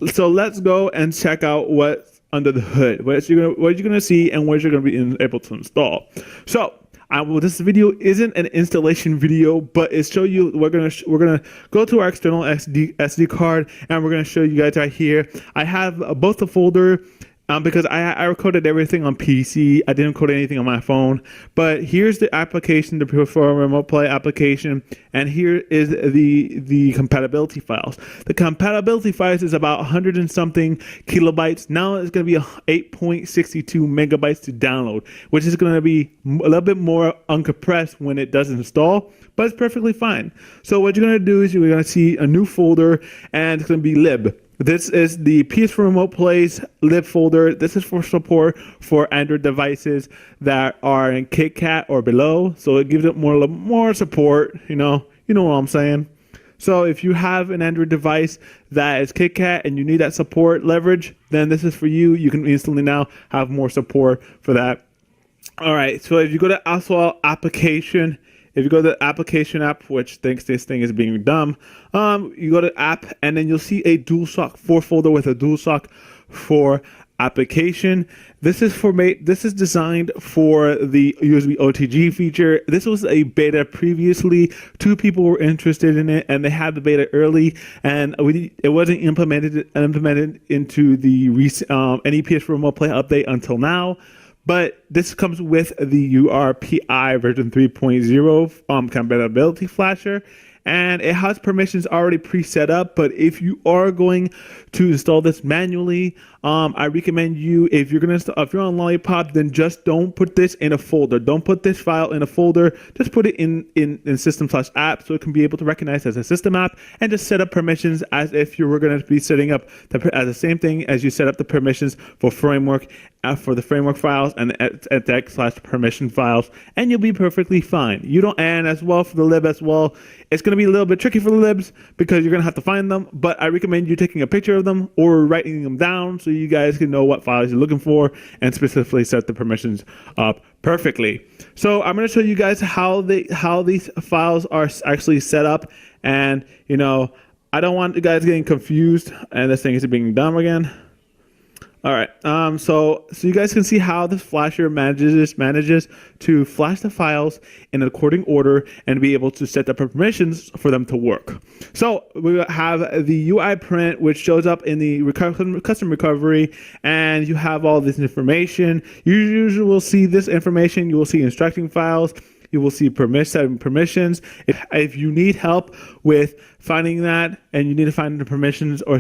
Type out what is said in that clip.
So let's go and check out what's under the hood, what you're gonna see, and what you're gonna be able to install. So this video isn't an installation video, but it's show you we're gonna go to our external SD card, and we're gonna show you guys right here. I have both the folder. Because I recorded everything on PC. I didn't code anything on my phone. But here's the application, the Perform Remote Play application, and here is the compatibility files. The compatibility files is about 100 and something kilobytes. Now it's going to be 8.62 megabytes to download, which is going to be a little bit more uncompressed when it does install, but it's perfectly fine. So what you're going to do is you're going to see a new folder, and it's going to be lib. This is the PS4 Remote Plays lib folder. This is for support for Android devices that are in KitKat or below. So it gives it more support, you know what I'm saying. So if you have an Android device that is KitKat and you need that support leverage, then this is for you. You can instantly now have more support for that. All right, so if you go to also application, if you go to the application app, which thinks this thing is being dumb, you go to app, and then you'll see a DualShock 4 folder with a DualShock 4 application. This is designed for the USB OTG feature. This was a beta previously. 2 people were interested in it, and they had the beta early, and it wasn't implemented into the any PS4 Remote Play update until now. But this comes with the URPI version 3.0 compatibility flasher, and it has permissions already pre-set up. But if you are going to install this manually, I recommend you, if you're on Lollipop, then just don't put this in a folder. Don't put this file in a folder. Just put it in system/app, so it can be able to recognize as a system app, and just set up permissions as if you were going to be setting up as the same thing as you set up the permissions for framework, for the framework files and exec/permission files, and you'll be perfectly fine. And as well for the lib as well, it's going to be a little bit tricky for the libs because you're going to have to find them, but I recommend you taking a picture of them or writing them down so you guys can know what files you're looking for and specifically set the permissions up perfectly. So I'm going to show you guys how these files are actually set up, and I don't want you guys getting confused and this thing is being dumb again. All right, so you guys can see how this flasher manages to flash the files in according order and be able to set the permissions for them to work. So we have the UI print, which shows up in the custom recovery, and you have all this information. You usually will see this information. You will see instructing files. You will see permissions. If you need help with finding that and you need to find the permissions or